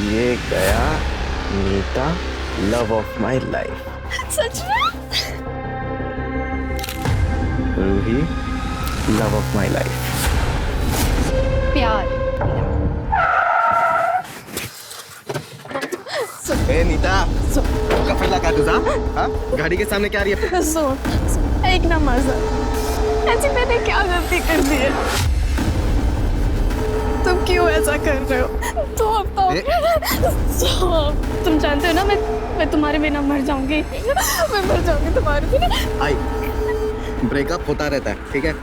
ये गया Neeta, love of my life. सच में? Roohi, love of my life. प्यार। ए नीता, कफिला का तुझा? हाँ? गाड़ी के सामने क्या रही है? सुन, एक ना मजा। ऐसी मैंने क्या गलती कर दी है? तुम क्यों ऐसा कर रहे हो? तो तुम जानते हो ना मैं तुम्हारे बिना मर जाऊंगी। मैं मर जाऊंगी तुम्हारे बिना। आई, ब्रेकअप होता रहता है, ठीक है?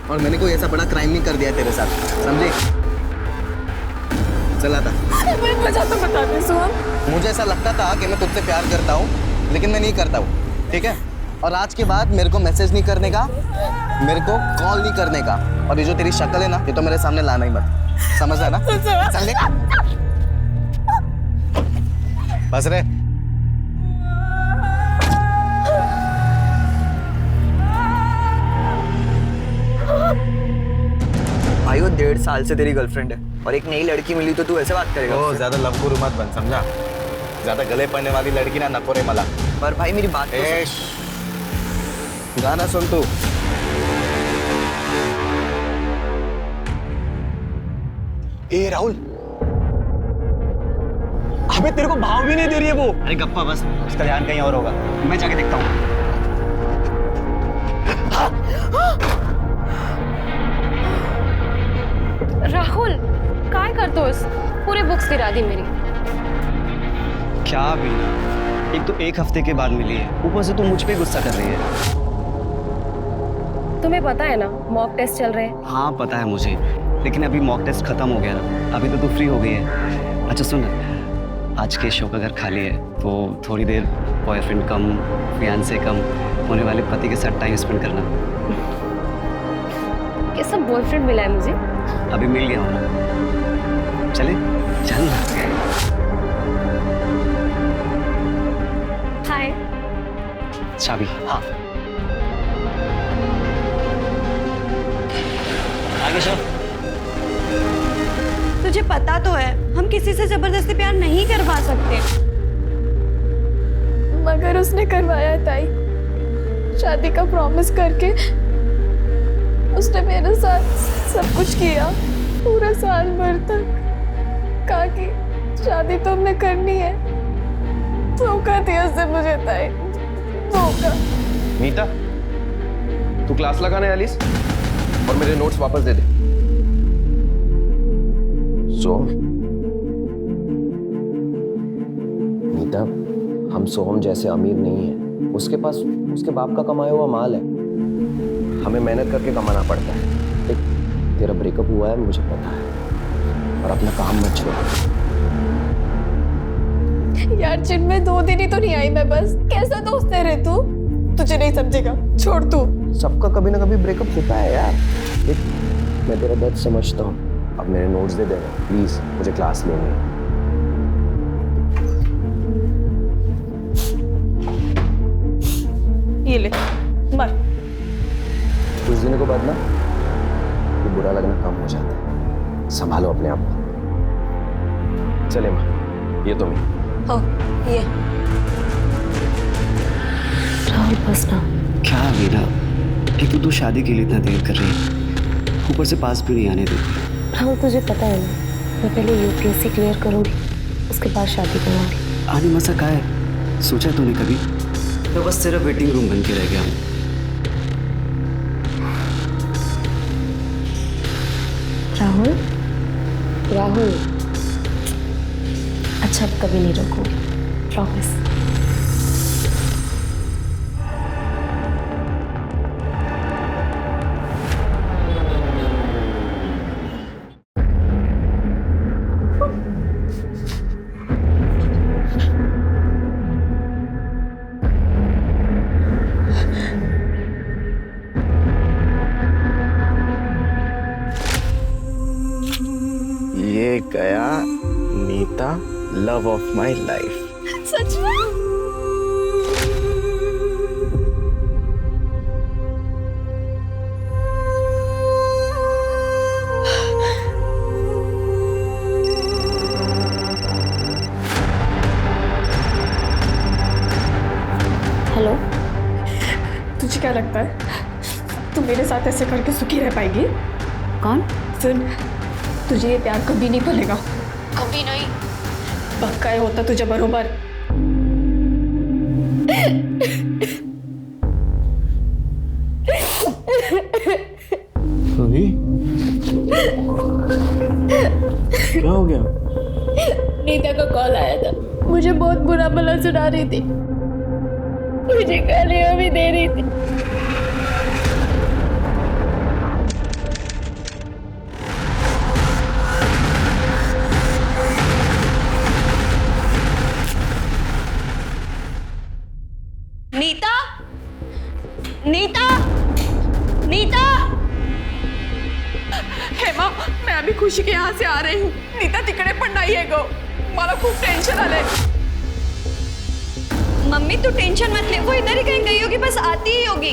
और मैंने कोई ऐसा बड़ा क्राइम नहीं कर दिया तेरे साथ, समझे? चला था। मैं वजह तो बता दे सुहान। मुझे ऐसा लगता था कि मैं तुझसे प्यार करता हूँ, लेकिन मैं नहीं करता हूँ, ठीक है? और आज के बाद मेरे को मैसेज नहीं करने का, मेरे को कॉल नहीं करने का, और ये जो तेरी शक्ल है ना, ये तो मेरे सामने लाना ही मत। समझ रहा ना? चल ले। बस रे। भाई वो 1.5 साल से तेरी गर्लफ्रेंड है और एक नई लड़की मिली तो तू ऐसे बात करेगा? ओ, ज्यादा लवगुरु मत बन, समझा? ज्यादा गले पड़ने वाली लड़की ना नको रे मला। पर भाई मेरी बात तो गाना सुन तू। ए राहुल, अबे तेरे को भाव भी नहीं दे रही है वो। अरे गप्पा बस, उसका ध्यान कहीं और होगा। मैं जाके देखता हूँ। राहुल, काय करतोस? पूरे बुक्स गिरा दी मेरी। क्या भी, एक तो 1 हफ्ते के बाद मिली है, ऊपर से तू मुझ पे गुस्सा कर रही है। तुम्हें पता है ना मॉक टेस्ट चल रहे हैं। हाँ पता है मुझे, लेकिन अभी मॉक टेस्ट खत्म हो गया ना, अभी तो तू फ्री हो गई है। अच्छा सुन, आज के शो का घर खाली है तो थोड़ी देर बॉयफ्रेंड कम फियांसे कम होने वाले पति के साथ टाइम स्पेंड करना। कैसा बॉयफ्रेंड मिला है मुझे? अभी मिल गया हूँ ना, चले चल। हाय। चाबी? हाँ। आगे चल। तुझे पता तो है हम किसी से जबरदस्ती प्यार नहीं करवा सकते। मगर उसने करवाया ताई, शादी का प्रॉमिस करके उसने मेरे साथ सब कुछ किया, पूरा साल भर तक कहा कि शादी तो हमने करनी है। धोखा दिया उसने मुझे ताई, धोखा। नीता, तू क्लास लगाने आलिस और मेरे नोट्स वापस दे दे। नीता, हम सोहम जैसे अमीर नहीं है, उसके पास उसके बाप का कमाया हुआ माल है, हमें मेहनत करके कमाना पड़ता है। देख, तेरा ब्रेकअप हुआ है मुझे पता है, और अपना काम मत छोड़। यार जिनमें 2 दिन ही तो नहीं आई मैं, बस कैसा दोस्त है रे तू? तुझे नहीं समझेगा, छोड़ तू। सबका कभी ना कभी ब्रेकअप होता है यार। देख, मैं तेरा दर्द समझता हूँ, अब मेरे नोट्स दे देना प्लीज, मुझे क्लास लेनी है। ये ले, मर। कुछ दिनों के बाद ना ये बुरा लगना कम हो जाता है, संभालो अपने आप को। चले माँ, ये तो मैं। हो ये राहुल बस ना। क्या वीरा, एक तो तू शादी के लिए इतना देर कर रही है, ऊपर से पास भी नहीं आने देती। राहुल तुझे पता है ना, मैं पहले यूपीएससी क्लियर करूंगी, उसके बाद शादी करूंगी। आने मसा का है, सोचा तूने कभी? तो बस तेरा वेटिंग रूम बन के रह गया हूँ। राहुल, राहुल, अच्छा अब कभी नहीं रोकूंगी, प्रॉमिस। ये गया Neeta, love of my life. सच में? क्या लगता है तू मेरे साथ ऐसे करके सुखी रह पाएगी? कौन? सुन, तुझे ये प्यार कभी नहीं भूलेगा, कभी नहीं। पक्का है होता तुझे बरोबर। क्या हो गया? नीता का कॉल आया था, मुझे बहुत बुरा भला सुना रही थी, मुझे गालियां भी दे रही थी। नीता, नीता, नीता। हेमा, मैं अभी खुशी के यहाँ से आ रही हूँ. नीता तिकडे पण नाहीये गो. मला खूप टेन्शन आलंय. मम्मी तू टेंशन मत ले, वो इधर ही कहीं गई होगी, बस आती ही होगी.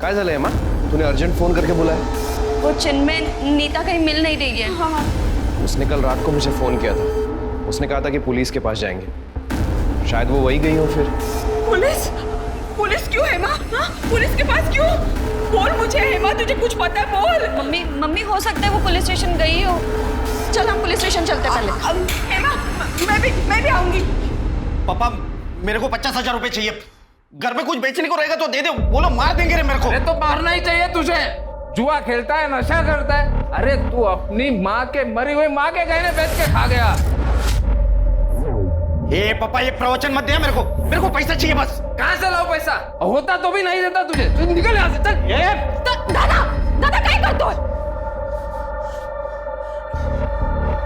काय झालंय माँ? तूने अर्जेंट फोन करके बुलाया? वो चिन्मय नीता कहीं मिल नहीं रही है. हाँ. उसने कल रात को मुझे फोन किया था. उसने कहा था कि पुलिस के पास जाएंगे. शायद वो वही गई हो फिर. पुलिस? पुलिस क्यों हेमा? हाँ? पुलिस के पास क्यों? बोल मुझे हेमा, तुझे कुछ पता है? बोल. मम्मी हो सकता है वो पुलिस स्टेशन गई हो. चल हम पुलिस स्टेशन चलते पहले. हेमा, मैं भी आऊंगी. पापा मेरे को 50,000 रुपए चाहिए. घर में कुछ बेचने को रहेगा तो दे दे. बोलो मार देंगे रे मेरे को. अरे तो मारना ही चाहिए तुझे. जुआ खेलता है, नशा करता है. अरे तू अपनी माँ के मरी हुई माँ के गहने बेच के खा गया. ये पापा ये प्रवचन मत दे. मेरे को पैसा चाहिए बस. कहाँ से लाओ पैसा? होता तो भी नहीं देता तुझे. तू निकल यहाँ से. चल. दादा काय करतोय?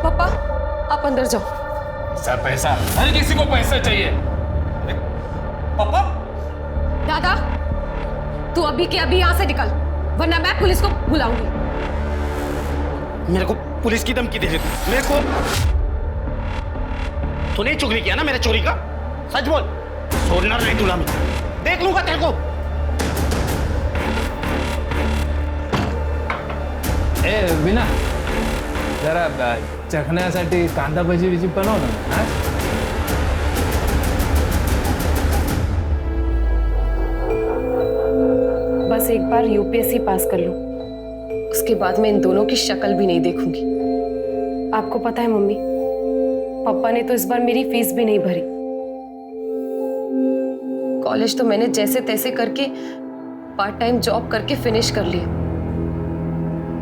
पापा आप अंदर जाओ. सर पैसा, हर किसी को पैसा चाहिए. पापा दादा तू अभी के अभी यहाँ से निकल, वरना मैं पुलिस को बुलाऊंगी. मेरे को पुलिस की धमकी दे रही तू. मेरे को तूने चुगली किया ना मेरे चोरी का. सच बोल. छोड़ना नहीं तुला. मैं देख लूंगा तेरे को. ए विना, जरा चखण्यासाठी कांदा भजी बिजी बनव ना. हा? बस एक बार यूपीएससी पास कर लूं, उसके बाद मैं इन दोनों की शक्ल भी नहीं देखूंगी. आपको पता है मम्मी, पापा ने तो इस बार मेरी फीस भी नहीं भरी. कॉलेज तो मैंने जैसे तैसे करके पार्ट टाइम जॉब करके फिनिश कर लिया,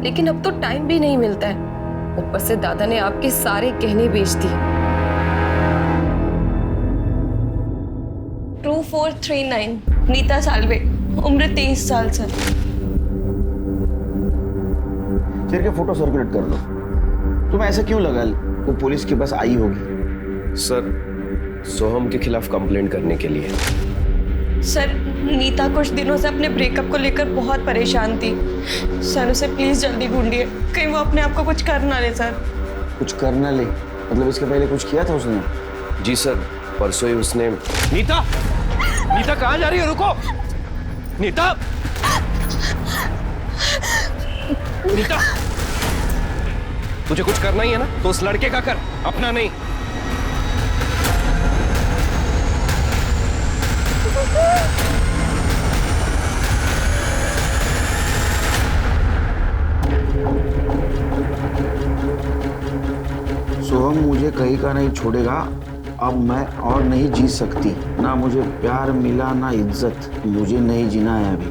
लेकिन अब तो टाइम भी नहीं मिलता है. ऊपर से दादा ने आपके सारे गहने बेच दिए. 2439 नीता सालवे, उम्र 23 साल. सर तेरे के फोटो सर्कुलेट कर दो. तुम्हें ऐसा क्यों लगा वो पुलिस के पास आई होगी? सर सोहम के खिलाफ कंप्लेंट करने के लिए. सर नीता कुछ दिनों से अपने ब्रेकअप को लेकर बहुत परेशान थी. सर उसे प्लीज जल्दी ढूंढिए, कहीं वो अपने आप को कुछ कर ना ले. सर कुछ करना ले मतलब इसके पहले कुछ किया था उसने? जी सर, परसों ही उसने. नीता, नीता कहाँ जा रही है? रुको नीता. नीता, तुझे कुछ करना ही है ना तो उस लड़के का कर, अपना नहीं. सोहम मुझे कहीं का नहीं छोड़ेगा. अब मैं और नहीं जी सकती. ना मुझे प्यार मिला ना इज्जत. मुझे नहीं जीना है अभी.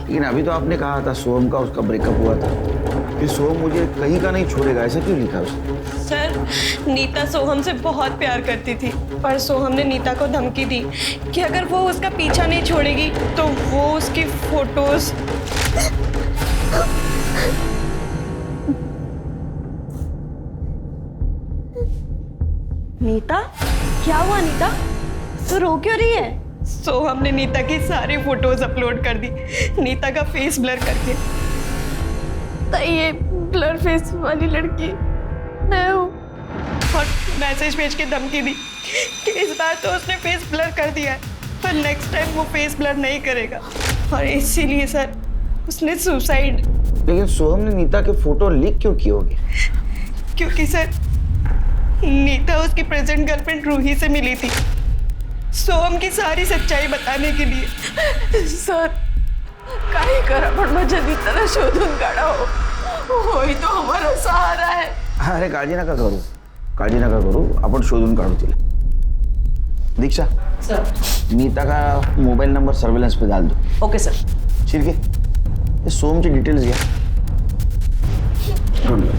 लेकिन अभी तो आपने कहा था सोहम का उसका ब्रेकअप हुआ था, फिर सोहम मुझे कहीं का नहीं छोड़ेगा, ऐसा क्यों लिखा उसने? सर नीता सोहम से बहुत प्यार करती थी, पर सोहम ने नीता को धमकी दी कि अगर वो उसका पीछा नहीं छोड़ेगी तो वो उसकी फोटोज. नीता, क्या हुआ नीता? तू रो क्यों रही है? सोहम ने नीता की सारी फोटोज अपलोड कर दी, नीता का फेस ब्लर करके. तो ये ब्लर फेस वाली लड़की मैं हूँ. और मैसेज भेज के धमकी दी कि इस बार तो उसने फेस ब्लर कर दिया है, पर नेक्स्ट टाइम वो फेस ब्लर नहीं करेगा. और इसीलिए सर उसने सुसाइड. लेकिन सोहम ने नीता के फोटो लीक क्यों किए होंगे? क्योंकि सर नीता उसकी प्रेजेंट गर्लफ्रेंड रूही से मिली थी. सोहम की सारी सच्चाई बताने के लिए। सर काही करा पण माझ्या नीताला शोधून काढा हो. होय तो हमारा सहारा है. अरे काळजी नका करू, आपण शोधून काढू तिला. दीक्षा सर. नीता का मोबाइल नंबर सर्वेलेंस पे डाल दो. Okay sir. शिर्के ये सोम की डिटेल्स घ्या. ढूंढ लो.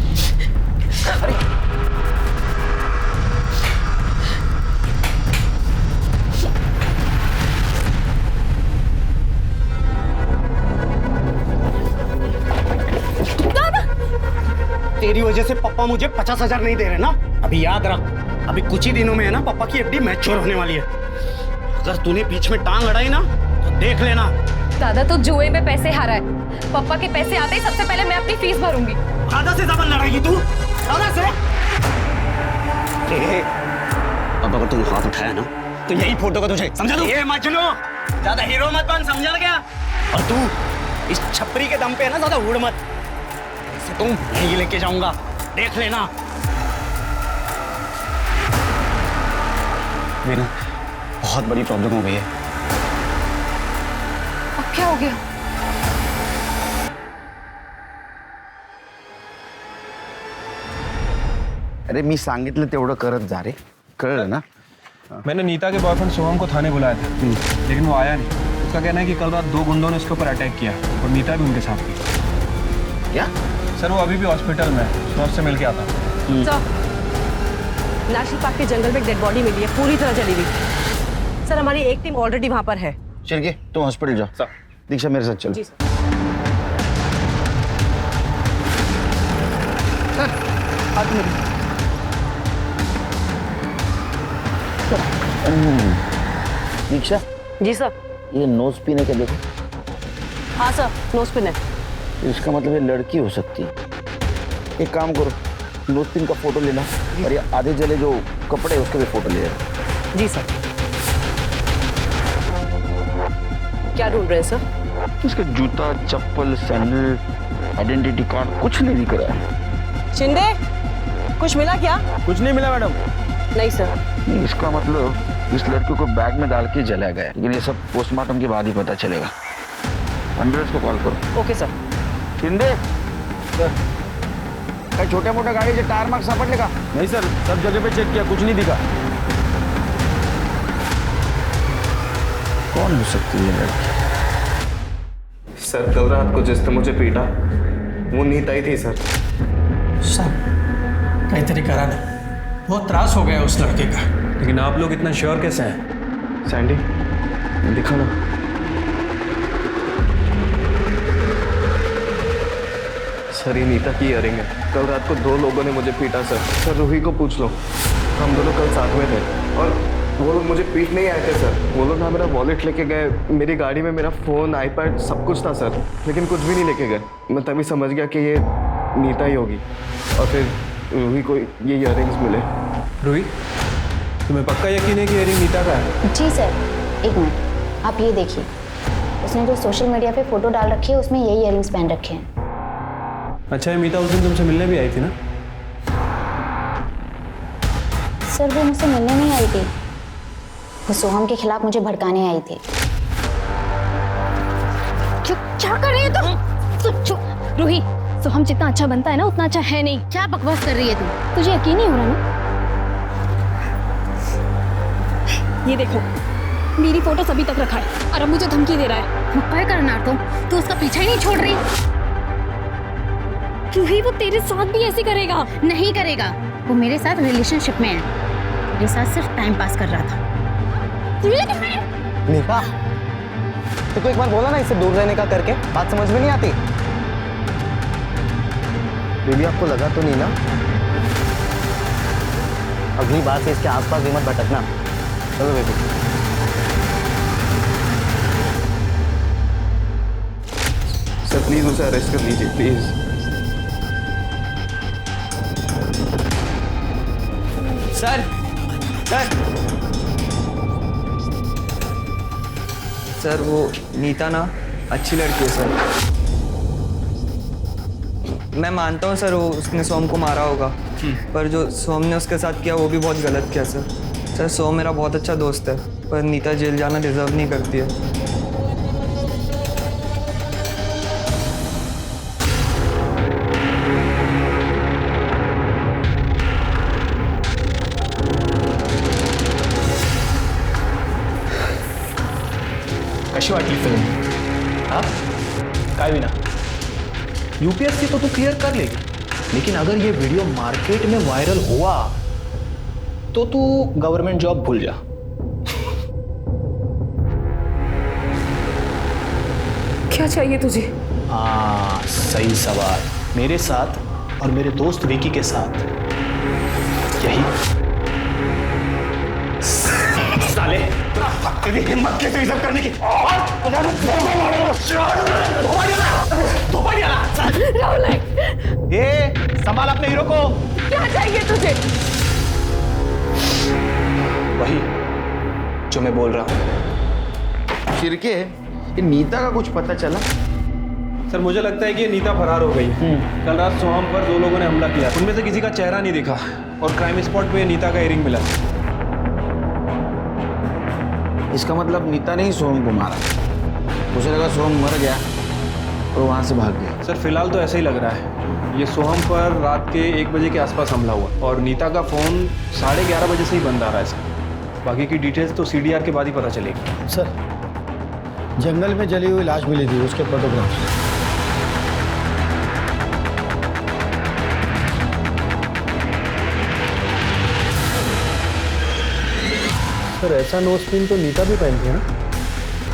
तेरी वजह से पापा मुझे 50,000 नहीं दे रहे ना. अभी याद रख, अभी कुछ ही दिनों में है ना पापा की एफडी मैच्योर होने वाली है. अगर तूने बीच में टांग अड़ाई ना तो देख लेना. दादा तो जुए में पैसे हारा है. पापा के पैसे आते ही सबसे पहले मैं अपनी फीस भरूंगी. दादा से ज्यादा लड़ाएगी तू? दादा से? अब अगर तुम हाथ उठाया ना तो यही फोटो का तुझे समझा दो. ये मजनू ज्यादा हीरो मत बन, समझा क्या? और तू इस छपरी के दम पे है ना ज्यादा उड़ मत. इसे तुम नहीं लेके जाऊंगा, देख लेना. वीना, बहुत बड़ी प्रॉब्लम हो गई है. अब क्या हो गया? अरे मी सांगितलं तेवढं करत जा रे. कळलं ना? मैंने नीता के बॉयफ्रेंड सोहम को थाने बुलाया था, लेकिन वो आया नहीं. उसका कहना है कि कल रात 2 गुंडों ने उसके ऊपर अटैक किया और नीता भी उनके साथ थी. क्या? सर वो अभी भी हॉस्पिटल में है, मैं उससे मिल के आता हूँ. नाशी पार्क के जंगल में एक डेड बॉडी मिली है, पूरी तरह जली हुई. सर हमारी एक टीम ऑलरेडी वहां पर है. शिर्के तुम हॉस्पिटल जाओ. दीक्षा मेरे साथ चलो. जी सर. दीक्षा. जी सर. ये नोज पिन है क्या? देखो. हाँ सर, नोज पिन है. इसका मतलब ये लड़की हो सकती है. एक काम करो, नोज पिन का फोटो लेना और ये आधे जले जो कपड़े उसके भी फोटो ले लेना. जी सर. क्या ढूंढ रहे हैं सर? इसका जूता, चप्पल, सैंडल, आइडेंटिटी कार्ड कुछ नहीं दिख रहा है. शिंदे, कुछ मिला क्या? कुछ नहीं मिला मैडम. नहीं सर. इसका मतलब इस लड़की को बैग में डाल के जलाया गया, लेकिन ये सब पोस्टमार्टम के बाद ही पता चलेगा. एम्बुलेंस को कॉल करो. Okay sir. शिंदे सर, काय छोट्या मोठ्या गाडीचे टायर मार्क सापडले का? नहीं सर, सब जगह पे चेक किया, कुछ नहीं दिखा. कौन हो सकती है लड़की? सर कल रात को जिसने मुझे पीटा वो नीता ही थी सर. सब काहीतरी करा ना, बहुत त्रास हो गया उस लड़के का. लेकिन आप लोग इतना श्योर कैसे हैं? सैंडी दिखा ना. सर ये नीता की इयरिंग है. कल रात को 2 लोगों ने मुझे पीटा सर. सर रूही को पूछ लो, हम दोनों कल साथ में थे और वो लोग मुझे पीट नहीं आए थे सर. वो लोग ना मेरा वॉलेट लेके गए, मेरी गाड़ी में मेरा फ़ोन, आईपैड सब कुछ था सर, लेकिन कुछ भी नहीं लेके गए. मैं तभी समझ गया कि ये नीता ही होगी और फिर रूही को ये इयरिंग्स मिले. रूही, तुम्हें पक्का यकीन है कि इयरिंग नीता का है? जी सर. एक मिनट, आप ये देखिए, उसने जो सोशल मीडिया पे फोटो डाल रखी है उसमें यही इयरिंग्स पहन रखे हैं. अच्छा, ये मीता उस दिन तुमसे मिलने भी आई थी ना? सर वो मुझसे मिलने नहीं आई थी, वो सोहम के खिलाफ मुझे भड़काने आई थी. क्या कर रही है तुम? रूही, सोहम जितना अच्छा बनता है ना उतना अच्छा है नहीं. क्या बकवास कर रही है तुम? तुझे यकीन नहीं हो रहा ना? ये देखो, मेरी फोटो अभी तक रखा है और अब मुझे धमकी दे रहा है. क्या करना तू उसका पीछा ही नहीं छोड़ रही. रूही वो तेरे साथ भी ऐसे करेगा? नहीं करेगा, वो मेरे साथ रिलेशनशिप में है, मेरे साथ सिर्फ टाइम पास कर रहा था. नीता, तो एक बार बोला ना इससे दूर रहने का करके, बात समझ में नहीं आती. बेबी आपको लगा तो नहीं ना? अगली बार से इसके आसपास भी मत भटकना. चलो बेबी. सर प्लीज उसे अरेस्ट कर लीजिए प्लीज. सर सर वो नीता ना अच्छी लड़की है सर. मैं मानता हूँ सर वो उसने सोम को मारा होगा, पर जो सोम ने उसके साथ किया वो भी बहुत गलत किया सर. सर सोहम मेरा बहुत अच्छा दोस्त है, पर नीता जेल जाना डिजर्व नहीं करती है। कशी वाटली फिल्म? हाँ काय विना यूपीएससी तो तू क्लियर कर लेगी, लेकिन अगर ये वीडियो मार्केट में वायरल हुआ तो तू गवर्नमेंट जॉब भूल जा। क्या चाहिए तुझे? हाँ सही सवाल। मेरे साथ और मेरे दोस्त विकी के साथ यही साले तेरी हिम्मत कैसे ये सब करने की? ये संभाल अपने हीरो को। क्या चाहिए तुझे? वही जो मैं बोल रहा हूँ। शिरके, ये नीता का कुछ पता चला? सर मुझे लगता है कि ये नीता फरार हो गई। कल रात सोहम पर 2 लोगों ने हमला किया, उनमें से किसी का चेहरा नहीं दिखा और क्राइम स्पॉट पे नीता का इयरिंग मिला। इसका मतलब नीता ने ही सोहम को मारा। मुझे लगा सोहम मर गया और वहां से भाग गया। सर फिलहाल तो ऐसा ही लग रहा है। ये सोहम पर रात के 1 बजे के आसपास हमला हुआ और नीता का फ़ोन 11:30 बजे से ही बंद आ रहा है सर। बाकी की डिटेल्स तो सीडीआर के बाद ही पता चलेगी। सर जंगल में जली हुई लाश मिली थी, उसके फोटोग्राफ। सर ऐसा नोज पिन तो नीता भी पहनती है ना?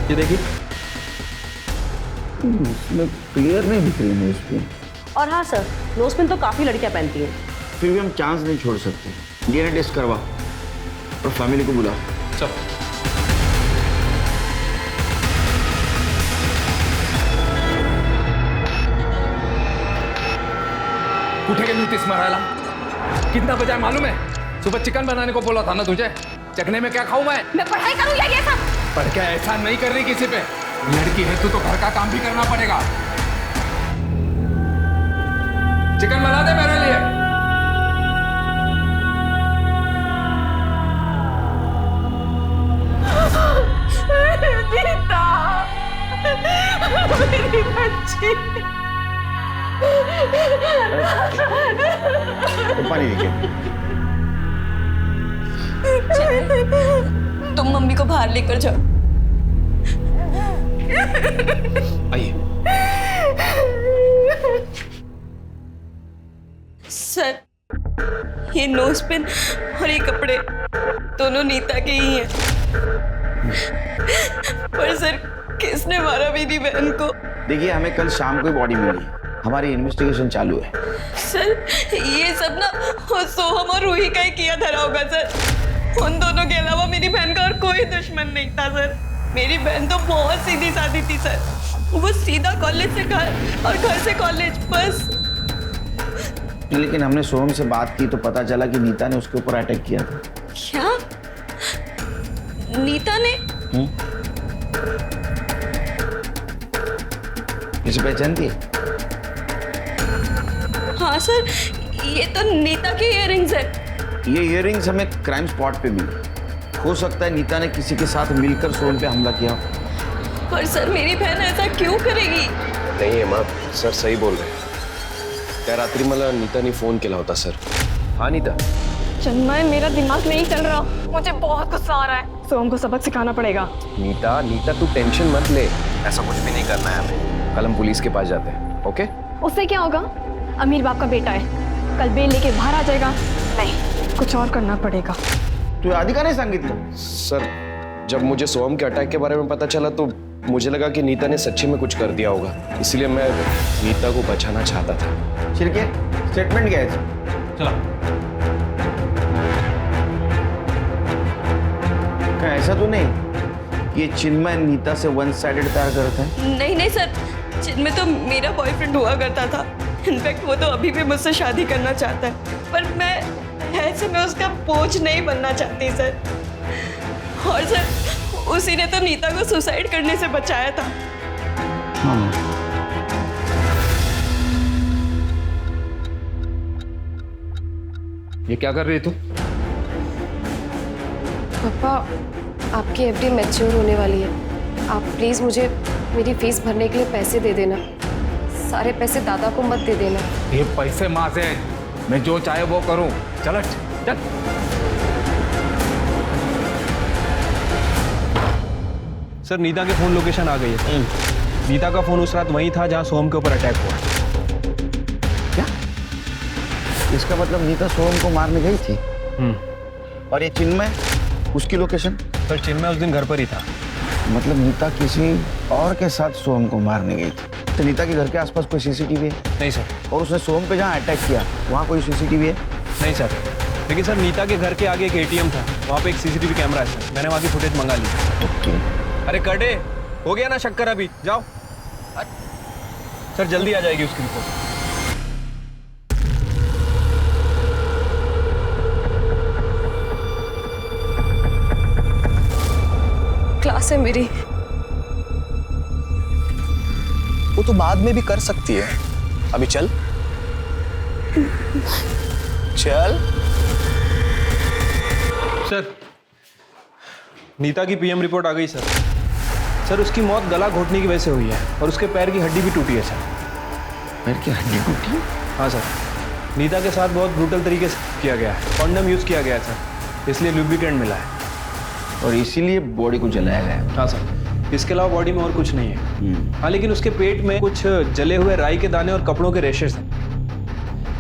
ये देखिए इसमें क्लियर नहीं दिख रही नोज पिन। और हाँ सर, नोज पिन तो काफ़ी लड़कियां पहनती हैं। फिर भी हम चांस नहीं छोड़ सकते। डीएनए टेस्ट करवा और फैमिली को बुला। चल कुठे गेली होतीस मरायला? कितना बजा है मालूम है? सुबह चिकन बनाने को बोला था ना तुझे। चखने में क्या खाऊं मैं पढ़ाई करूं या ये सब? पर क्या ऐसा नहीं कर रही किसी पे? लड़की है तू तो घर का काम भी करना पड़ेगा। चिकन बना दे मेरे लिए। नीता, मेरी बच्ची। पानी देखिए। तुम मम्मी को बाहर लेकर जाओ। आइए। सर ये नोज पिन और ये कपड़े दोनों नीता के ही हैं। पर सर किसने मारा मेरी बहन को? देखिए हमें कल शाम को बॉडी मिली, हमारी इन्वेस्टिगेशन चालू है। सर ये सब ना सोहम और रूही का ही किया धरा होगा सर। उन दोनों के अलावा मेरी बहन का और कोई दुश्मन नहीं था सर। मेरी बहन तो बहुत सीधी सादी थी सर। वो सीधा कॉलेज से घर और घर से कॉलेज बस। लेकिन हमने सोहम से बात की तो पता चला कि नीता ने उसके ऊपर अटैक किया था। क्या? नीता ने? इसे पहचानती है? हाँ सर, ये तो नीता के इयररिंग्स है। ये इयररिंग्स हमें क्राइम स्पॉट पे मिली। हो सकता है नीता ने किसी के साथ मिलकर सोहम पे हमला किया। पर सर मेरी बहन ऐसा क्यों करेगी? नाही हेमा, सर सही बोल रहे हैं। त्या रात्री मला नीताने फोन केला होता सर। हाँ नीता? चन्मय मेरा दिमाग नहीं चल रहा, मुझे बहुत गुस्सा आ रहा है। सोहम को सबक सिखाना पड़ेगा। नीता तू टेंशन मत ले, ऐसा कुछ भी नहीं करना है हमें। कल हम पुलिस के पास जाते हैं, ओके? उससे क्या होगा? अमीर बाप का बेटा है, कल बेल लेके बाहर आ जाएगा। नहीं, कुछ और करना पड़ेगा। तू आधी का नहीं सांगितलं? सर जब मुझे सोहम के अटैक के बारे में पता चला तो मुझे लगा कि नीता ने सच्ची में कुछ कर दिया होगा, इसलिए मैं नीता को बचाना चाहता था। शिरके, स्टेटमेंट क्या है? चला। क्या ऐसा तो नहीं ये चिन्मय नीता से वन साइडेड प्यार करता है? नहीं नहीं सर, चिन्मय तो मेरा बॉयफ्रेंड हुआ करता था। इनफैक्ट वो तो अभी भी मुझसे शादी करना चाहता है, पर मैं ऐसे में उसका बोझ नहीं बनना चाहती सर। और सर उसी ने तो नीता को सुसाइड करने से बचाया था। ये क्या कर रही तू? पापा, आपकी एफडी मैच्योर होने वाली है। आप प्लीज़ मुझे मेरी फीस भरने के लिए पैसे दे देना। सारे पैसे दादा को मत दे देना। ये पैसे माँ से मैं जो चाहे वो करूं। चल चल। सर नीता के फोन लोकेशन आ गई है। नीता का फोन उस रात वहीं था जहां सोहम के ऊपर अटैक हुआ। क्या? इसका मतलब नीता सोहम को मारने गई थी। और ये चिन्मय, उसकी लोकेशन? सर चिन्मय उस दिन घर पर ही था। मतलब नीता किसी और के साथ सोहम को मारने गई थी। तो नीता के घर के आसपास कोई सीसीटीवी है? नहीं सर। और उसने सोहम पे जहाँ अटैक किया वहाँ कोई सीसीटीवी है? नहीं सर, लेकिन सर नीता के घर के आगे एक एटीएम था, वहाँ पे एक सीसीटीवी कैमरा है सर। मैंने वहाँ की फुटेज मंगा ली। अरे कटे, हो गया ना शक्कर? अभी जाओ सर, जल्दी आ जाएगी उसकी रिपोर्ट। क्लास है मेरी। वो तो बाद में भी कर सकती है, अभी चल चल। सर नीता की पीएम रिपोर्ट आ गई सर। सर उसकी मौत गला घोटने की वजह से हुई है और उसके पैर की हड्डी भी टूटी है सर। पैर की हड्डी टूटी? हाँ सर, नीता के साथ बहुत ब्रूटल तरीके से किया गया है। कॉन्डम यूज़ किया गया है सर, इसलिए लुब्रिकेंट मिला है और इसीलिए बॉडी को जलाया गया। हाँ सर, इसके अलावा बॉडी में और कुछ नहीं है। हाँ लेकिन उसके पेट में कुछ जले हुए राई के दाने और कपड़ों के रेशेस हैं।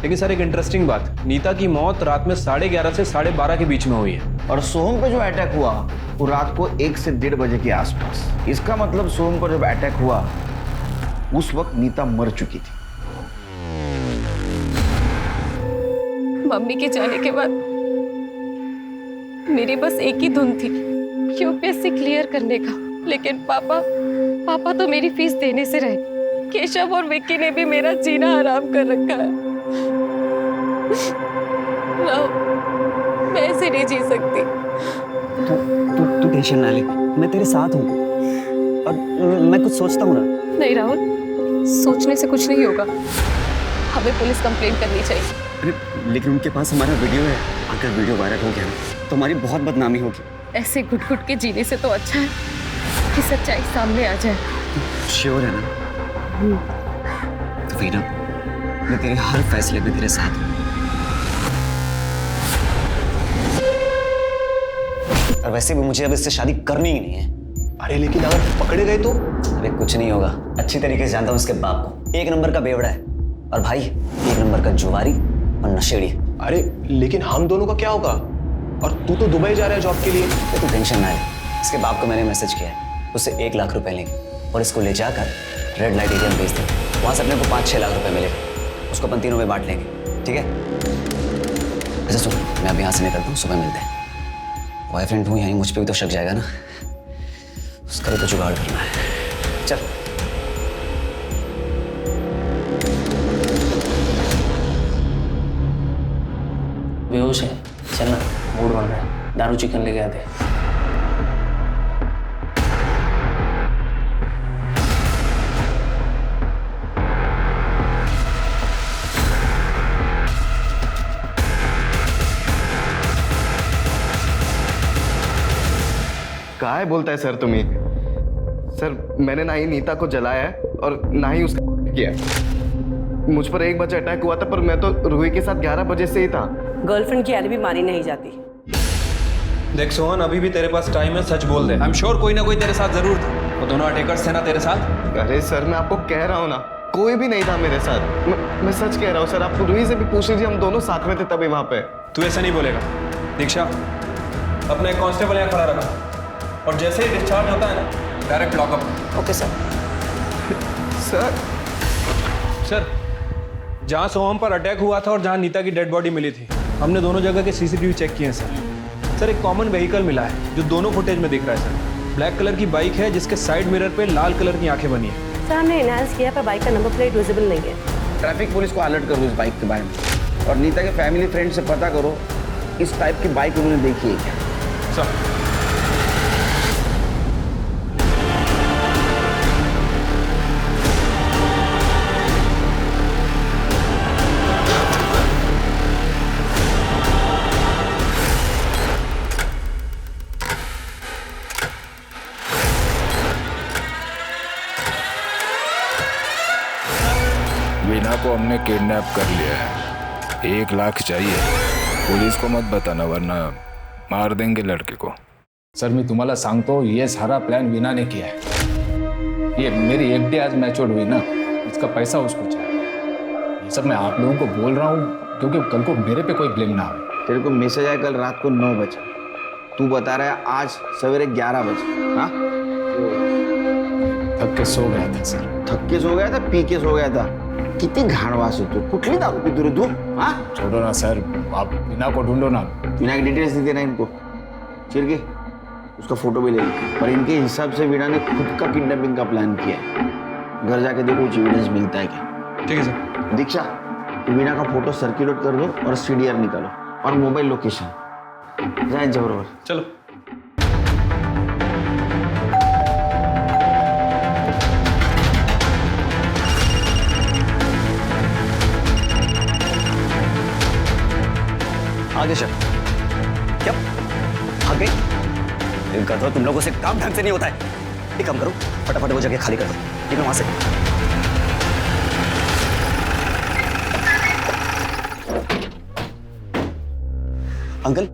लेकिन सर एक इंटरेस्टिंग बात, नीता की मौत रात में 11:30 से 12:30 के बीच में हुई है। और सोहम पे जो अटैक हुआ वो रात को 1 से 1:30 बजे के आसपास। इसका मतलब सोहम पर जब अटैक हुआ उस वक्त नीता मर चुकी थी। मम्मी के जाने के बाद मेरी बस एक ही धुन थी, यूपीएससी क्लियर करने का। लेकिन पापा तो मेरी फीस देने से रहे। केशव और विक्की ने भी मेरा जीना हराम कर रखा है। मैं ऐसे नहीं जी सकती। तू टेंशन ना ले, मैं तेरे साथ हूँ और मैं कुछ सोचता हूँ ना। नहीं राहुल, सोचने से कुछ नहीं होगा। हमें पुलिस कंप्लेंट करनी चाहिए। अरे लेकिन उनके पास हमारा वीडियो है, अगर वीडियो वायरल हो गया ना तो हमारी बहुत बदनामी होगी। ऐसे घुट-घुट के जीने से तो अच्छा है कि सच्चाई सामने आ जाए। श्योर है ना? तो वीना, मैं तेरे हर फैसले में तेरे साथ हूँ। और वैसे भी मुझे अब इससे शादी करनी ही नहीं है। अरे लेकिन अगर पकड़े गए तो? अरे कुछ नहीं होगा, अच्छी तरीके से जानता हूँ उसके बाप को। 1 नंबर का बेवड़ा है और भाई 1 नंबर का जुआरी और नशेड़ी। अरे लेकिन हम दोनों का क्या होगा? और तू तो दुबई जा रहा है जॉब के लिए। तू टेंशन ना ले, इसके बाप को मैंने मैसेज किया है, उससे 1 लाख रुपए लेंगे और इसको ले जाकर रेड लाइट एरिया में भेज देंगे। वहाँ से अपने को 5-6 लाख रुपए मिलेगा, उसको अपन तीनों में बांट लेंगे, ठीक है? अच्छा सुन, मैं अभी यहाँ से निकलता हूँ, सुबह मिलते हैं। बॉयफ्रेंड हूँ यहीं, मुझ पर भी तो शक जाएगा ना, उसका भी तो जुगाड़ करना है। चल। बेहोश है, चलना, मूड बन रहा है। दारू चिकन लेके आते। काहे बोलता है सर तुम्हें? सर मैंने ना ही नीता को जलाया है और ना ही उसका किया। मुझ पर 1 बजे अटैक हुआ था, पर मैं तो रूही के साथ 11 बजे से ही था। गर्लफ्रेंड की एलिबी मानी नहीं जाती। देख सोहन, अभी भी तेरे पास टाइम है, सच बोल दे। आई एम श्योर कोई ना कोई तेरे साथ जरूर था। वो दोनों अटैकर्स थे ना तेरे साथ? अरे सर मैं आपको कह रहा हूँ ना, कोई भी नहीं था मेरे साथ। मैं सच कह रहा हूँ सर, आप रूही से भी पूछ लीजिए, हम दोनों साथ में थे तभी वहाँ पे। तू ऐसा नहीं बोलेगा। दीक्षा, अपना एक कांस्टेबल यहाँ खड़ा रखा और जैसे ही डिस्चार्ज होता है ना, direct lockup. Okay sir. Sir जहाँ सोहम पर अटैक हुआ था और जहाँ नीता की डेड बॉडी मिली थी, हमने दोनों जगह के सीसीटीवी चेक किए हैं सर। एक कॉमन व्हीकल मिला है जो दोनों फुटेज में दिख रहा है सर। ब्लैक कलर की बाइक है जिसके साइड मिरर पे लाल कलर की आंखें बनी है। सर हमने एनहांस किया पर बाइक का नंबर प्लेट विजिबल नहीं है। ट्रैफिक पुलिस को अलर्ट करो इस बाइक के बारे में और नीता के फैमिली फ्रेंड से पता करो इस टाइप की बाइक उन्होंने देखी है क्या। सर को हमने किडनैप कर लिया है। 1 लाख चाहिए। पुलिस को मत बताना वरना मार देंगे लड़के को। सर मी तुम्हाला सांगतो, ये सारा प्लान वीना ने किया है। ये मेरी FD आज मैच्योर हुई ना, इसका पैसा उसको चाहिए। ये सब मैं आप लोगों को बोल रहा हूँ क्योंकि कल को मेरे पे कोई ब्लेम ना आए। तेरे को मैसेज आया कल रात को 9 बजे, तू बता रहा है आज सवेरे 11 बजे। हाँ, थक के सो गया था सर। थक के सो गया था, पी के सो गया था? किती घाणवास आहे तू, कुठली दारू पितो रे तू? हाँ, छोड़ो ना सर, आप वीना को ढूंढो ना। वीना की डिटेल्स दे देना इनको, चिरके उसका फोटो भी ले लो। पर इनके हिसाब से वीना ने खुद का किडनैपिंग का प्लान किया है। घर जाके देखो कुछ एविडेंस मिलता है क्या। ठीक है सर। दीक्षा, वीना का फोटो सर्कुलेट कर दो और CDR निकालो और मोबाइल लोकेशन। जाए बरोबर, चलो। आगे चल। क्या आ गई? गधो, तुम लोगों से काम ढंग से नहीं होता है। एक काम करो, फटाफट वो जगह खाली कर दो। निकलो वहां से। अंकल,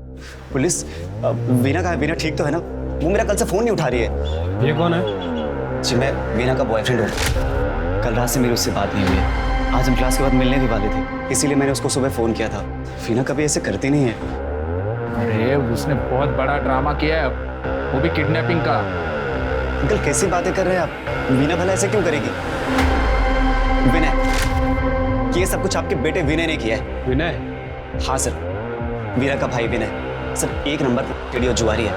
पुलिस वीना कहाँ है? वीना ठीक तो है ना? वो मेरा कल से फोन नहीं उठा रही है। ये कौन है? जी मैं वीना का बॉयफ्रेंड हूँ। कल रात से मेरी उससे बात नहीं हुई है। आज हम क्लास के बाद मिलने भी वाले थे, इसीलिए मैंने उसको सुबह फोन किया था। वीना कभी ऐसे करती नहीं है। अरे उसने बहुत बड़ा ड्रामा किया है, वो भी किडनैपिंग का। अंकल कैसी बातें कर रहे हैं आप? वीना भला ऐसे क्यों करेगी? विनय, ये सब कुछ आपके बेटे विनय ने किया है। विनय? हाँ सर, वीरा का भाई विनय सर 1 नंबर वीडियो जुआरी है।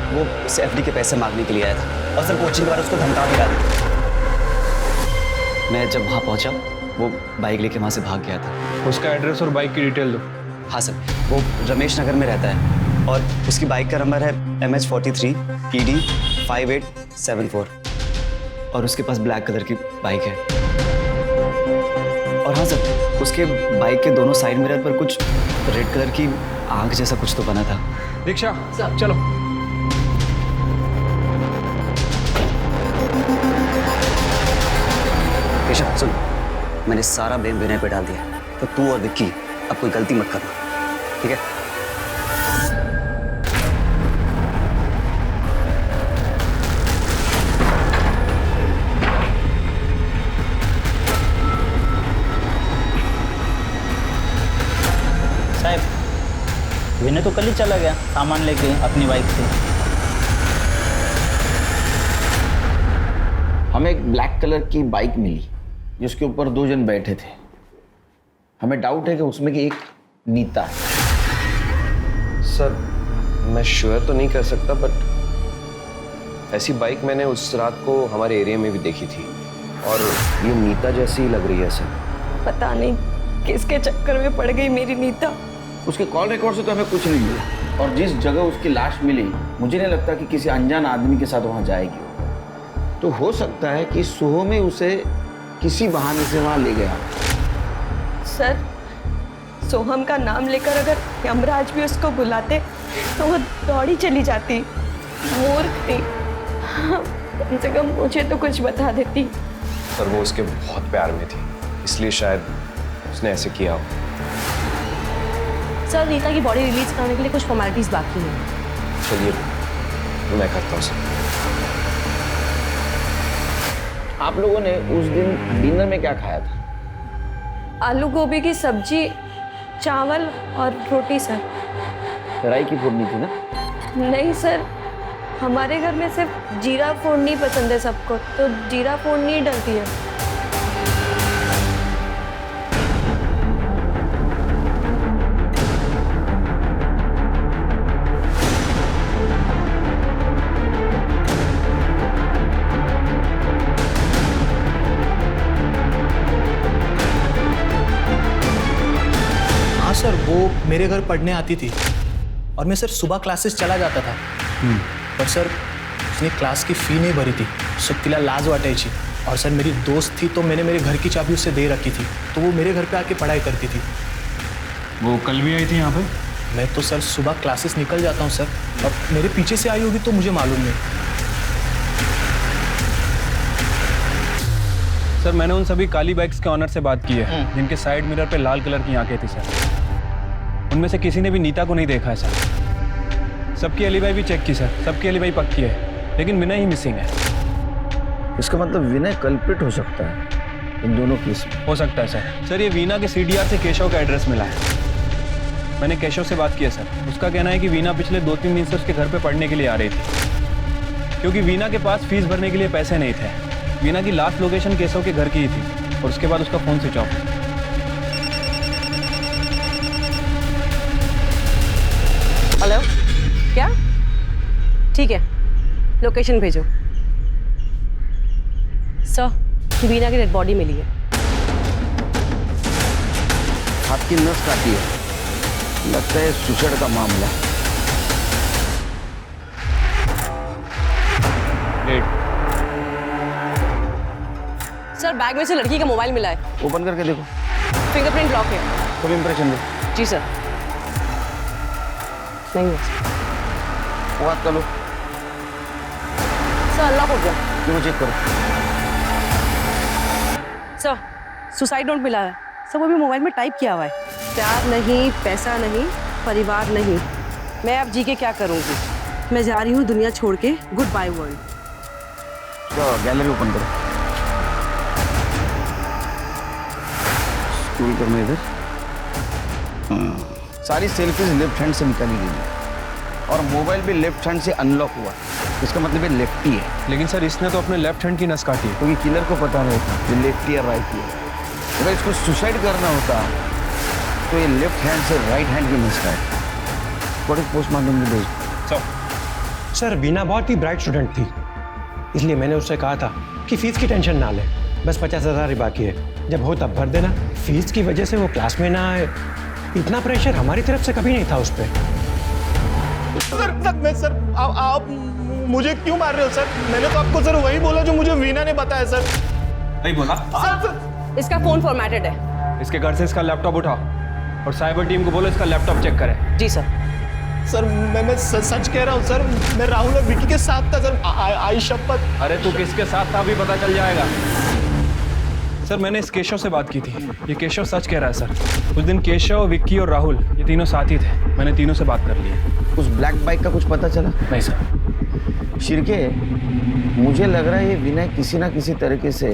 वो उसे FD के पैसे मांगने के लिए आया था और सर कोचिंग के बाद उसको धमका भी रहा था। मैं जब वहाँ पहुँचा वो बाइक लेके वहाँ से भाग गया था। उसका एड्रेस और बाइक की डिटेल दो। हाँ सर, वो रमेश नगर में रहता है और उसकी बाइक का नंबर है MH43 PD 5874 और उसके पास ब्लैक कलर की बाइक है। और हाँ सर, उसके बाइक के दोनों साइड मिरर पर कुछ रेड कलर की आंख जैसा कुछ तो बना था। दीक्षा चलो। केशव सुन, मैंने सारा ब्लेम विनय पे डाल दिया, तो तू और विक्की अब कोई गलती मत करना, ठीक है? साहब, विनय तो कल ही चला गया सामान लेके अपनी बाइक से। हमें एक ब्लैक कलर की बाइक मिली जिसके ऊपर 2 जन बैठे थे। हमें डाउट है कि उसमें की एक नीता है। सर मैं श्योर तो नहीं कर सकता, बट ऐसी बाइक मैंने उस रात को हमारे एरिया में भी देखी थी और ये नीता जैसी ही लग रही है सर। पता नहीं किसके चक्कर में पड़ गई मेरी नीता। उसके कॉल रिकॉर्ड से तो हमें कुछ नहीं मिला और जिस जगह उसकी लाश मिली मुझे नहीं लगता कि किसी अनजान आदमी के साथ वहां जाएगी। तो हो सकता है कि सोहम में उसे किसी बहाने से वहां ले गया। सर, सोहम का नाम लेकर अगर यमराज भी उसको बुलाते तो वो दौड़ी चली जाती। मूर्ख थी, कम से कम मुझे तो कुछ बता देती। सर वो उसके बहुत प्यार में थी, इसलिए शायद उसने ऐसे किया हो। सर, नीता की बॉडी रिलीज कराने के लिए कुछ फॉर्मेलिटीज बाकी हैं। चलिए मैं करता हूँ सर। आप लोगों ने उस दिन डिनर में क्या खाया था? आलू गोभी की सब्जी, चावल और रोटी सर। राई की फोड़नी थी ना? नहीं सर, हमारे घर में सिर्फ जीरा फोड़नी पसंद है सबको, तो जीरा फोड़नी ही डलती है। सर वो मेरे घर पढ़ने आती थी और मैं सर सुबह क्लासेस चला जाता था। पर सर उसने क्लास की फ़ी नहीं भरी थी, सो तिला लाज वाटायची। और सर मेरी दोस्त थी तो मैंने मेरे घर की चाबी उससे दे रखी थी, तो वो मेरे घर पे आके पढ़ाई करती थी। वो कल भी आई थी यहाँ पे? मैं तो सर सुबह क्लासेस निकल जाता हूँ सर, अब मेरे पीछे से आई होगी तो मुझे मालूम नहीं। सर मैंने उन सभी काली बाइक्स के ऑनर से बात की है जिनके साइड मिरर पे लाल कलर की आंखें थी सर। उनमें से किसी ने भी नीता को नहीं देखा है सर। सबकी एलिबाई भी चेक की सर, सबकी एलिबाई पक्की है, लेकिन विनय ही मिसिंग है। इसका मतलब विनय कल्प्रिट हो सकता है इन दोनों केस में। हो सकता है सर। सर ये वीना के सीडीआर से केशव का एड्रेस मिला है। मैंने केशव से बात किया सर। उसका कहना है कि वीना पिछले 2-3 दिन से उसके घर पे पढ़ने के लिए आ रही थी, क्योंकि वीना के पास फीस भरने के लिए पैसे नहीं थे। वीना की लास्ट लोकेशन केशव के घर की ही थी और उसके बाद उसका फोन स्विच ऑफ। हेलो, क्या? ठीक है, लोकेशन भेजो। सर, वीना की डेड बॉडी मिली है। हाथ की नस काटी है, लगता है सुसाइड का मामला। सर बैग में से लड़की का मोबाइल मिला है। ओपन करके देखो। फिंगरप्रिंट लॉक है। फुल इंप्रेशन दो। जी सर। नहीं है वो हाथ कर लो। सर अनलॉक हो गया। क्यों चेक करो। सर सुसाइड नोट मिला है। सर वो भी मोबाइल में टाइप किया हुआ है। प्यार नहीं, पैसा नहीं, परिवार नहीं, मैं अब जी के क्या करूँगी। मैं जा रही हूँ दुनिया छोड़ के, गुड बाय वर्ल्ड। तो गैलरी ओपन करो। स्क्रॉल करना इधर। सारी सेल्फीज लेफ्ट हैंड से निकाली गई और मोबाइल भी लेफ्ट हैंड से अनलॉक हुआ। इसका मतलब ये लेफ्टी है। लेकिन सर इसने तो अपने लेफ्ट हैंड की नस काटी है। क्योंकि किलर को पता नहीं था ये लेफ्टी या राइटी है। अगर इसको सुसाइड करना होता तो ये लेफ्ट हैंड से राइट हैंड की नस काटता। बड़ी पोस्टमार्टम में भेज। सर वीना बहुत ही ब्राइट स्टूडेंट थी, इसलिए मैंने उससे कहा था कि फीस की टेंशन ना ले, बस 50,000 ही बाकी है, जब हो तब भर देना। फीस की वजह से वो क्लास में ना आए, इतना प्रेशर हमारी तरफ से कभी नहीं था उस पर। सर आप मुझे क्यों मार रहे हो सर? मैंने तो आपको सर वही बोला जो मुझे वीना ने बताया सर। नहीं बोला? सर इसका फोन फॉर्मेटेड है। इसके घर से इसका लैपटॉप उठाओ और साइबर टीम को बोलो इसका लैपटॉप चेक करे। जी सर। सर मैं सच कह रहा हूँ सर, मैं राहुल और विकी के साथ था सर। आई शपथ। अरे तू किसके साथ था अभी पता चल जाएगा। सर मैंने इस केशव से बात की थी, ये केशव सच कह रहा है सर। उस दिन केशव, विक्की और राहुल ये तीनों साथी थे। मैंने तीनों से बात कर ली है। उस ब्लैक बाइक का कुछ पता चला? नहीं सर। शिरके, मुझे लग रहा है ये विनय किसी ना किसी तरीके से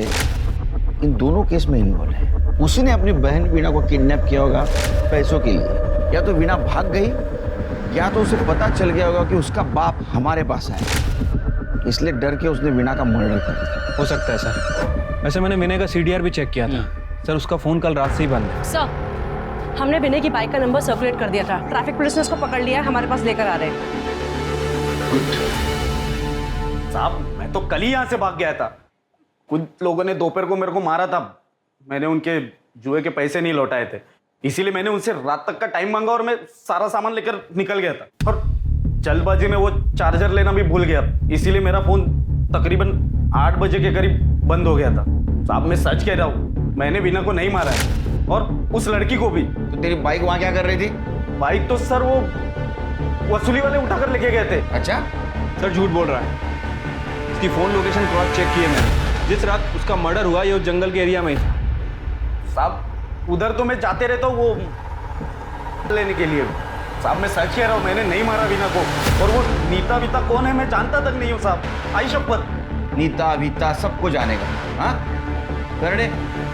इन दोनों केस में इन्वॉल्व है। उसी ने अपनी बहन वीणा को किडनैप किया होगा पैसों के लिए। या तो वीणा भाग गई या तो उसे पता चल गया होगा कि उसका बाप हमारे पास है, इसलिए डर के उसने वीणा का मर्डर कर दिया। हो सकता है सर। वैसे मैंने विनय का सीडीआर भी चेक किया था सर, उसका फोन कल रात से ही बंद है। सर हमने विनय की बाइक का नंबर सर्कुलेट कर दिया था, ट्रैफिक पुलिस ने उसको पकड़ लिया है, हमारे पास लेकर आ रहे हैं। साहब मैं तो कल ही यहाँ से भाग गया था। कुछ लोगों ने दोपहर को मेरे को मारा था, मैंने उनके जुए के पैसे नहीं लौटाए थे, इसीलिए मैंने उनसे रात तक का टाइम मांगा और मैं सारा सामान लेकर निकल गया था। और जल्दबाजी में वो चार्जर लेना भी भूल गया, इसीलिए मेरा फोन तकरीबन 8 बजे के करीब बंद हो गया था। साहब मैं सच कह रहा हूँ, मैंने वीना को नहीं मारा है और उस लड़की को भी। तो तेरी बाइक वहाँ क्या कर रही थी? बाइक तो सर वो वसूली वाले उठाकर लेके गए थे। अच्छा सर झूठ बोल रहा है। इसकी फोन लोकेशन क्रॉस चेक की है मैंने। जिस रात उसका मर्डर हुआ ये उस जंगल के एरिया में ही था। साहब उधर तो मैं जाते रहता हूँ वो लेने के लिए। साहब मैं सच कह रहा हूँ, मैंने नहीं मारा वीना को। और वो नीता वीता कौन है मैं जानता तक नहीं हूँ साहब, आई शपथ। नीता वीता सबको जानेगा। हाँ करने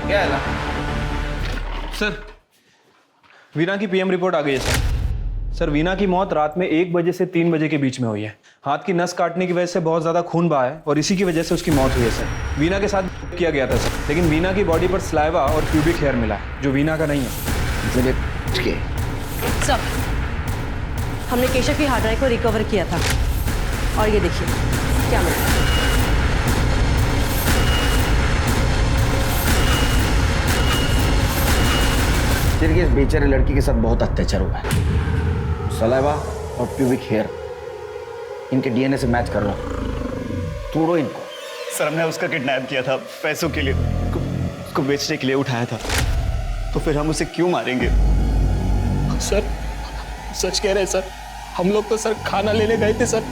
क्या है? सर वीना की पीएम रिपोर्ट आ गई है सर। सर वीना की मौत रात में 1 बजे से 3 बजे के बीच में हुई है। हाथ की नस काटने की वजह से बहुत ज्यादा खून बहा है और इसी की वजह से उसकी मौत हुई है सर। वीना के साथ किया गया था सर, लेकिन वीना की बॉडी पर स्लाइवा और प्यूबिक हेयर मिला है जो वीना का नहीं है। सर हमने केशव की हार्ड ड्राइव को रिकवर किया था और ये देखिए क्या मिला। इस बेचारे लड़की के साथ बहुत अत्याचार हुआ है। सलाइवा और प्यूबिक हेयर इनके डीएनए से मैच कर रहा हूं, तोड़ो इनको। सर हमने उसका किडनैप किया था पैसों के लिए, उसको बेचने के लिए उठाया था, तो फिर हम उसे क्यों मारेंगे? सर सच कह रहे हैं सर, हम लोग तो सर खाना लेने गए थे सर,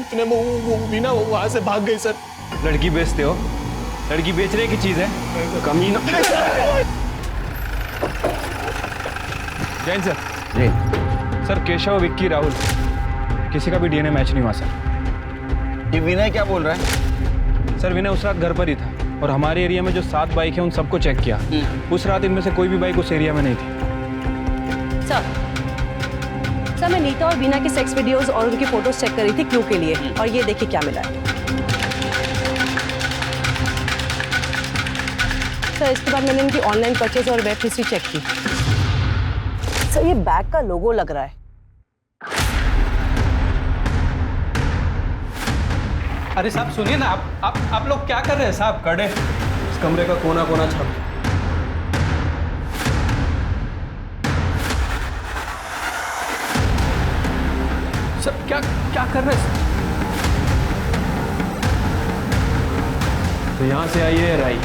उतने में वो वीना वहां से भाग गई सर। लड़की बेचते हो लड़की बेचने की चीज है, कमीना। जैन सर। जी सर, केशव, विक्की, राहुल, किसी का भी डीएनए मैच नहीं हुआ सर। ये विनय क्या बोल रहा है? सर, विनय उस रात घर पर ही था और हमारे एरिया में जो 7 बाइक है उन सबको चेक किया। उस रात इनमें से कोई भी बाइक उस एरिया में नहीं थी। सर मैं नीता और बीना के सेक्स वीडियोस और उनकी फोटोज चेक कर रही थी क्लू के लिए, और ये देखिए क्या मिला है। सर इसके बाद मैंने इनकी ऑनलाइन परचेज और वेब हिस्ट्री चेक की। सर ये बैग का लोगो लग रहा है। अरे साहब सुनिए ना, आप लोग क्या कर रहे हैं साहब? कड़े, इस कमरे का कोना कोना छाप। सर क्या कर रहे हैं? तो यहाँ से आई है राई।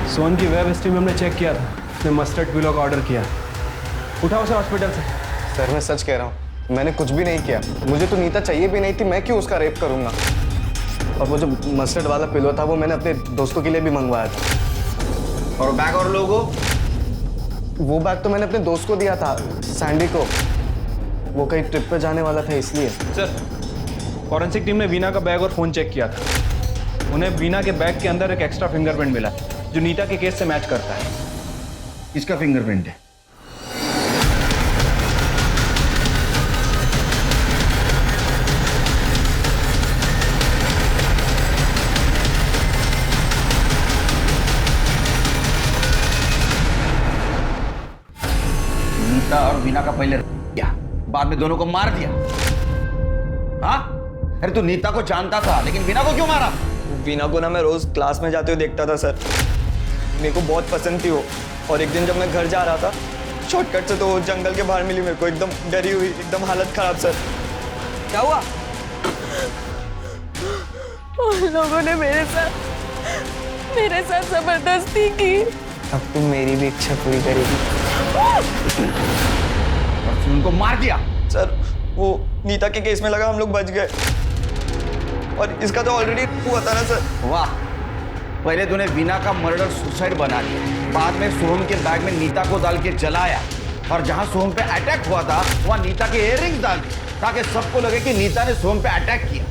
सोन की वेब हिस्ट्री में हमने चेक किया था, उसने मस्टर्ड पिलो का ऑर्डर किया। उठाओ उसे हॉस्पिटल से। सर मैं सच कह रहा हूँ, मैंने कुछ भी नहीं किया। मुझे तो नीता चाहिए भी नहीं थी, मैं क्यों उसका रेप करूँगा? और वो जो मस्टर्ड वाला पिलो था वो मैंने अपने दोस्तों के लिए भी मंगवाया था। और बैग और लोगो? वो बैग तो मैंने अपने दोस्त को दिया था, सैंडी को। वो कहीं ट्रिप पे जाने वाला था इसलिए। सर, फॉरेंसिक टीम ने वीना का बैग और फोन चेक किया था। उन्हें वीना के बैग के अंदर एक एक्स्ट्रा फिंगरप्रिंट मिला जो नीता के केस से मैच करता है। किसका फिंगरप्रिंट है? नीता और वीना का पहले किया, बाद में दोनों को मार दिया। हाँ? अरे तू नीता को जानता था लेकिन वीना को क्यों मारा? वीना को ना मैं रोज क्लास में जाते हुए देखता था सर। मेरे को बहुत पसंद थी वो, और एक दिन जब मैं घर जा रहा था शॉर्टकट से तो वो जंगल के बाहर मिली मेरे को, एकदम डरी हुई, एकदम हालत खराब सर। क्या हुआ? उन लोगों ने मेरे साथ जबरदस्ती की। अब तुम मेरी भी इच्छा पूरी करेगी। और फिर उनको मार दिया? सर वो नीता के केस में लगा हम लोग बच गए, और इसका तो ऑलरेडी हुआ था ना सर। वाह, पहले तूने वीना का मर्डर सुसाइड बना दिया, बाद में सोहम के बैग में नीता को डाल के जलाया, और जहां सोहम पे अटैक हुआ था वहां नीता के इयररिंग्स डाल दिए ताकि सबको लगे कि नीता ने सोहम पे अटैक किया।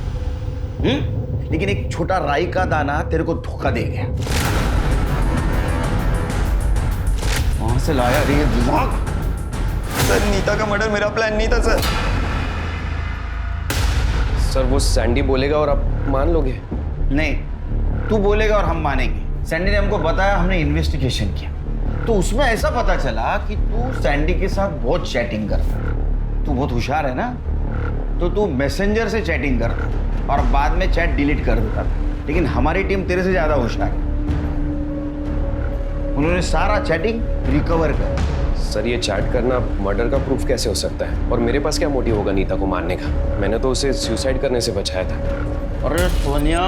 लेकिन एक छोटा राई का दाना तेरे को धोखा दे गया। वहां से लाया रे ये दिमाग। सर नीता का मर्डर मेरा प्लान नहीं था सर। सर वो सैंडी बोलेगा और आप मान लोगे? नहीं, तू बोलेगा और हम मानेंगे। सैंडी ने हमको बताया, हमने इन्वेस्टिगेशन किया, तो उसमें ऐसा पता चला कि तू सैंडी के साथ बहुत चैटिंग करता। तू बहुत होशियार है ना, तो तू मैसेंजर से चैटिंग करता और बाद में चैट डिलीट कर देता था। लेकिन हमारी टीम तेरे से ज्यादा होशियार है, उन्होंने सारा चैटिंग रिकवर कर। सर ये चैट करना मर्डर का प्रूफ कैसे हो सकता है? और मेरे पास क्या मोटिव होगा नीता को मारने का? मैंने तो उसे सुसाइड करने से बचाया था। अरे सोनिया,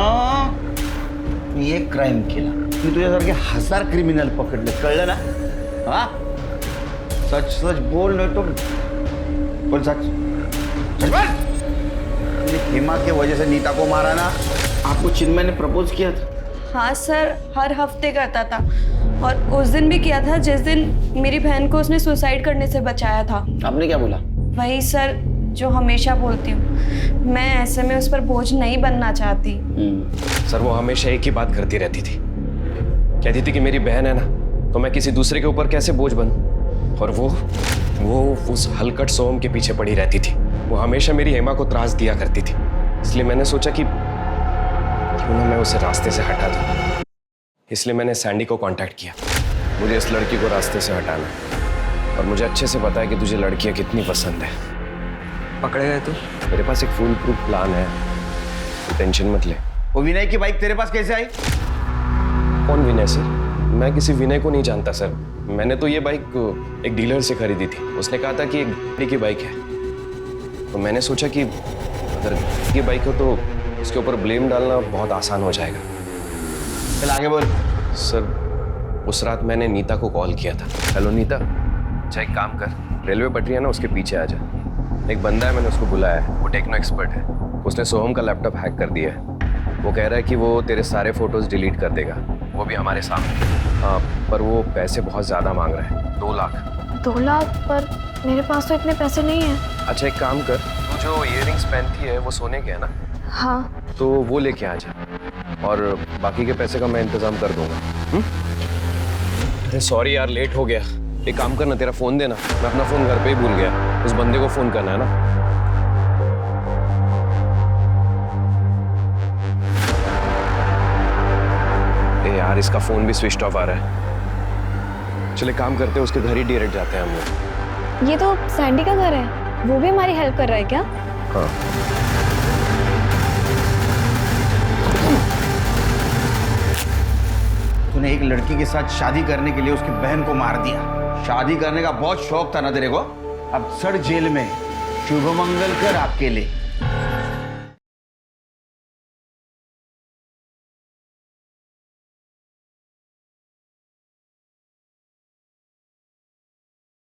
ये क्राइम किया, मी तुझ्यासारखे 1000 क्रिमिनल पकडले, कळलं ना? हाँ, सच सच बोल, नहीं तो बोल सच सच बोल। तूने हेमा के वजह से नीता को मारा ना? आपको चिन्मय ने प्रपोज किया था? हाँ सर, हर हफ्ते करता था, और उस दिन भी किया था जिस दिन मेरी बहन को उसने सुसाइड करने से बचाया था। आपने क्या बोला? वही सर जो हमेशा बोलती हूँ, मैं ऐसे में उस पर बोझ नहीं बनना चाहती। सर वो हमेशा एक ही बात करती रहती थी, कहती थी कि मेरी बहन है ना, तो मैं किसी दूसरे के ऊपर कैसे बोझ बनूं? और वो उस हलकट सोम के पीछे पड़ी रहती थी। वो हमेशा मेरी हेमा को त्रास दिया करती थी, इसलिए मैंने सोचा कि क्यों ना मैं उसे रास्ते से हटा दूं। इसलिए मैंने सैंडी को कांटेक्ट किया। मुझे इस लड़की को रास्ते से हटाना है, और मुझे अच्छे से पता है कि तुझे लड़कियां कितनी पसंद है। पकड़े गए तू? मेरे पास एक फुल प्रूफ प्लान है, तो टेंशन मत ले। वो विनय की बाइक तेरे पास कैसे आई? कौन विनय सर? मैं किसी विनय को नहीं जानता सर। मैंने तो ये बाइक एक डीलर से खरीदी थी, उसने कहा था कि एक गाड़ी की बाइक है, तो मैंने सोचा कि अगर ये बाइक हो तो उसके ऊपर ब्लेम डालना बहुत आसान हो जाएगा। चल आगे बोल। सर उस रात मैंने नीता को कॉल किया था। हेलो नीता, अच्छा एक काम कर, रेलवे पटरी है ना, उसके पीछे आ जा। एक बंदा है, मैंने उसको बुलाया है, वो टेक्नो एक्सपर्ट है। उसने सोहम का लैपटॉप हैक कर दिया है। वो कह रहा है कि वो तेरे सारे फोटोज डिलीट कर देगा, वो भी हमारे सामने। हाँ, पर वो पैसे बहुत ज़्यादा मांग रहा है, 2 लाख। 2 लाख? पर मेरे पास तो इतने पैसे नहीं हैं। अच्छा एक काम कर, तू जो इयररिंग्स पहनती है वो सोने के है ना? हाँ। तो वो लेके आ जा, और बाकी के पैसे का मैं इंतजाम कर दूंगा। अरे सॉरी यार, लेट हो गया। एक काम करना, तेरा फोन देना, मैं अपना फोन घर पे ही भूल गया, उस बंदे को फोन करना है ना। ए यार, इसका फोन भी स्विच ऑफ आ रहा है। चले काम करते हैं, उसके घर ही डायरेक्ट जाते हैं हम लोग। ये तो सैंडी का घर है, वो भी हमारी हेल्प कर रहा है क्या? हाँ। तूने एक लड़की के साथ शादी करने के लिए उसकी बहन को मार दिया। शादी करने का बहुत शौक था ना तेरे को, अब सड़ जेल में। शुभ मंगल कर आपके लिए।